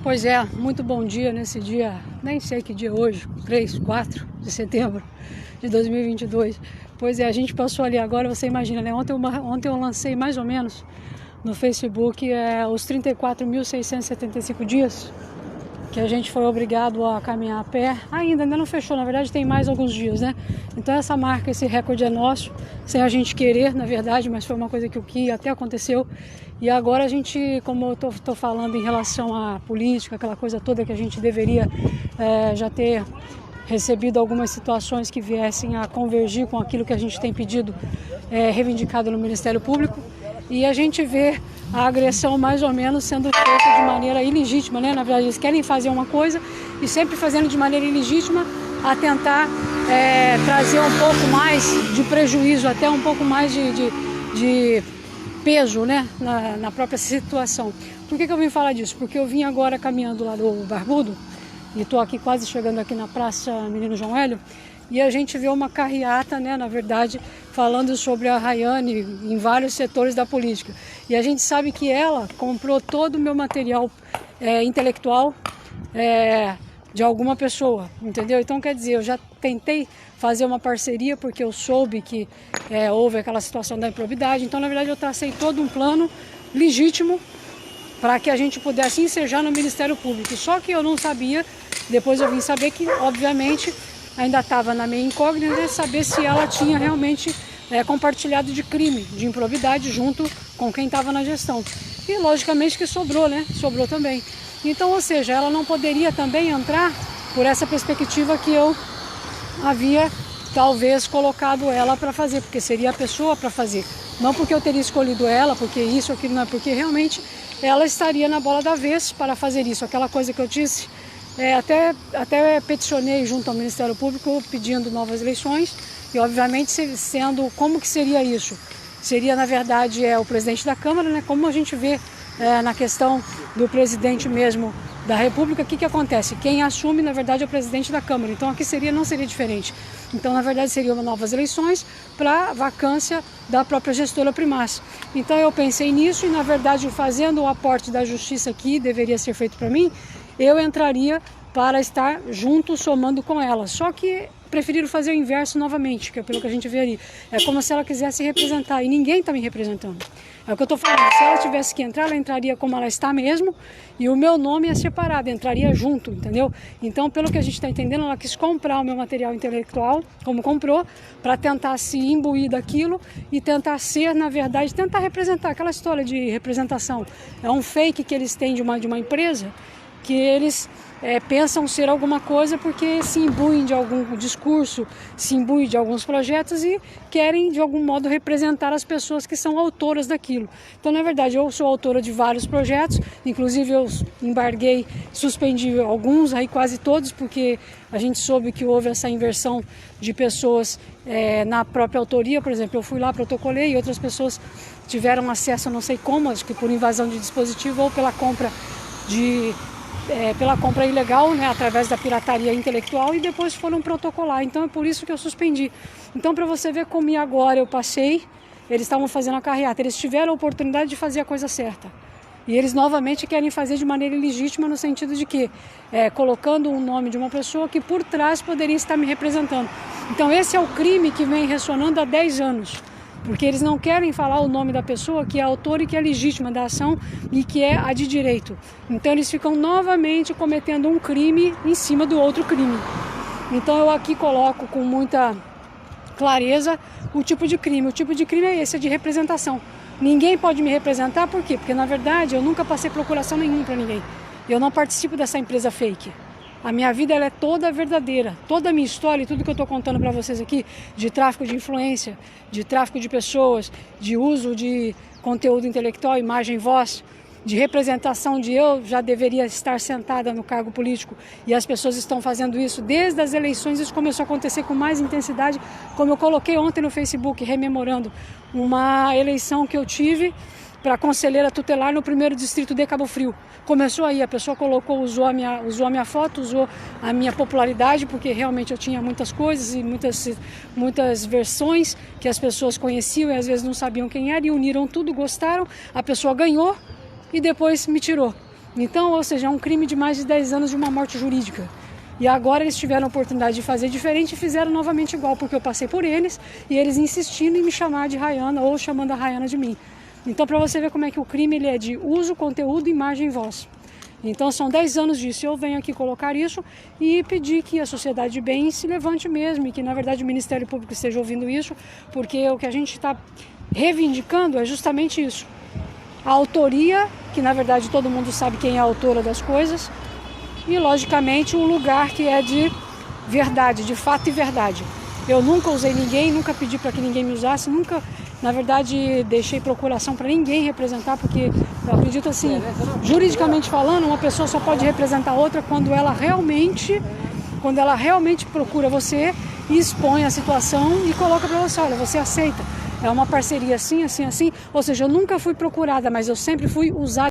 Pois é, muito bom dia nesse dia, nem sei que dia é hoje, 3, 4 de setembro de 2022. Pois é, a gente passou ali agora, você imagina, né? Ontem eu lancei mais ou menos no Facebook os 34.675 dias que a gente foi obrigado a caminhar a pé. Ainda não fechou, na verdade tem mais alguns dias, né? Então essa marca, esse recorde é nosso, sem a gente querer, na verdade, mas foi uma coisa que até aconteceu. E agora a gente, como eu tô falando em relação à política, aquela coisa toda que a gente deveria já ter recebido algumas situações que viessem a convergir com aquilo que a gente tem pedido, reivindicado no Ministério Público. E a gente vê a agressão mais ou menos sendo feita de maneira ilegítima, né? Na verdade, eles querem fazer uma coisa e sempre fazendo de maneira ilegítima a tentar trazer um pouco mais de prejuízo, até um pouco mais de peso, né? Na própria situação. Por que eu vim falar disso? Porque eu vim agora caminhando lá do Barbudo e estou aqui quase chegando aqui na Praça Menino João Hélio. E a gente vê uma carreata, né, na verdade, falando sobre a Rayane em vários setores da política. E a gente sabe que ela comprou todo o meu material intelectual de alguma pessoa, entendeu? Então, quer dizer, eu já tentei fazer uma parceria porque eu soube que houve aquela situação da improbidade. Então, na verdade, eu tracei todo um plano legítimo para que a gente pudesse ensejar no Ministério Público. Só que eu não sabia, depois eu vim saber que, obviamente, ainda estava na minha incógnita de saber se ela tinha realmente compartilhado de crime, de improbidade junto com quem estava na gestão. E logicamente que sobrou, né? Sobrou também. Então, ou seja, ela não poderia também entrar por essa perspectiva que eu havia talvez colocado ela para fazer, porque seria a pessoa para fazer. Não porque eu teria escolhido ela, porque isso, aquilo, não, porque realmente ela estaria na bola da vez para fazer isso. Aquela coisa que eu disse. Até peticionei junto ao Ministério Público pedindo novas eleições e obviamente sendo, como que seria isso? Seria na verdade o presidente da Câmara, né? Como a gente vê na questão do presidente mesmo da República, o que acontece? Quem assume na verdade é o presidente da Câmara, então aqui não seria diferente. Então na verdade seriam novas eleições para vacância da própria gestora primaz. Então eu pensei nisso e na verdade fazendo o aporte da justiça que deveria ser feito para mim, eu entraria para estar junto, somando com ela. Só que preferiram fazer o inverso novamente, que é pelo que a gente vê ali. É como se ela quisesse representar, e ninguém está me representando. É o que eu estou falando, se ela tivesse que entrar, ela entraria como ela está mesmo, e o meu nome é separado, entraria junto, entendeu? Então, pelo que a gente está entendendo, ela quis comprar o meu material intelectual, como comprou, para tentar se imbuir daquilo e tentar ser, na verdade, tentar representar, aquela história de representação. É um fake que eles têm de uma empresa, que eles pensam ser alguma coisa porque se imbuem de algum discurso, se imbuem de alguns projetos e querem de algum modo representar as pessoas que são autoras daquilo. Então, na verdade, eu sou autora de vários projetos, inclusive eu embarguei, suspendi alguns, aí quase todos, porque a gente soube que houve essa inversão de pessoas na própria autoria. Por exemplo, eu fui lá, protocolei e outras pessoas tiveram acesso, não sei como, acho que por invasão de dispositivo ou pela compra ilegal, né, através da pirataria intelectual, e depois foram protocolar. Então é por isso que eu suspendi. Então, para você ver como agora eu passei, eles estavam fazendo a carreata, eles tiveram a oportunidade de fazer a coisa certa. E eles novamente querem fazer de maneira ilegítima, no sentido de que colocando o nome de uma pessoa que por trás poderia estar me representando. Então esse é o crime que vem ressonando há 10 anos. Porque eles não querem falar o nome da pessoa que é autora e que é legítima da ação e que é a de direito. Então eles ficam novamente cometendo um crime em cima do outro crime. Então eu aqui coloco com muita clareza o tipo de crime. O tipo de crime é esse, é de representação. Ninguém pode me representar, por quê? Porque na verdade eu nunca passei procuração nenhuma para ninguém. Eu não participo dessa empresa fake. A minha vida ela é toda verdadeira, toda a minha história e tudo que eu estou contando para vocês aqui, de tráfico de influência, de tráfico de pessoas, de uso de conteúdo intelectual, imagem e voz, de representação de eu já deveria estar sentada no cargo político e as pessoas estão fazendo isso desde as eleições. Isso começou a acontecer com mais intensidade, como eu coloquei ontem no Facebook, rememorando uma eleição que eu tive para conselheira tutelar no 1º distrito de Cabo Frio. Começou aí, a pessoa usou a minha foto, usou a minha popularidade, porque realmente eu tinha muitas coisas e muitas versões que as pessoas conheciam e às vezes não sabiam quem era, e uniram tudo, gostaram, a pessoa ganhou e depois me tirou. Então, ou seja, é um crime de mais de 10 anos de uma morte jurídica. E agora eles tiveram a oportunidade de fazer diferente e fizeram novamente igual, porque eu passei por eles e eles insistindo em me chamar de Rayana ou chamando a Rayana de mim. Então, para você ver como é que o crime ele é de uso, conteúdo, imagem e voz. Então, são 10 anos disso. Eu venho aqui colocar isso e pedir que a sociedade de bem se levante mesmo e que, na verdade, o Ministério Público esteja ouvindo isso, porque o que a gente está reivindicando é justamente isso. A autoria, que, na verdade, todo mundo sabe quem é a autora das coisas, e, logicamente, um lugar que é de verdade, de fato e verdade. Eu nunca usei ninguém, nunca pedi para que ninguém me usasse, nunca, na verdade, deixei procuração para ninguém representar, porque eu acredito assim, juridicamente falando, uma pessoa só pode representar outra quando ela realmente procura você e expõe a situação e coloca para você, olha, você aceita. É uma parceria assim, assim, assim, ou seja, eu nunca fui procurada, mas eu sempre fui usada.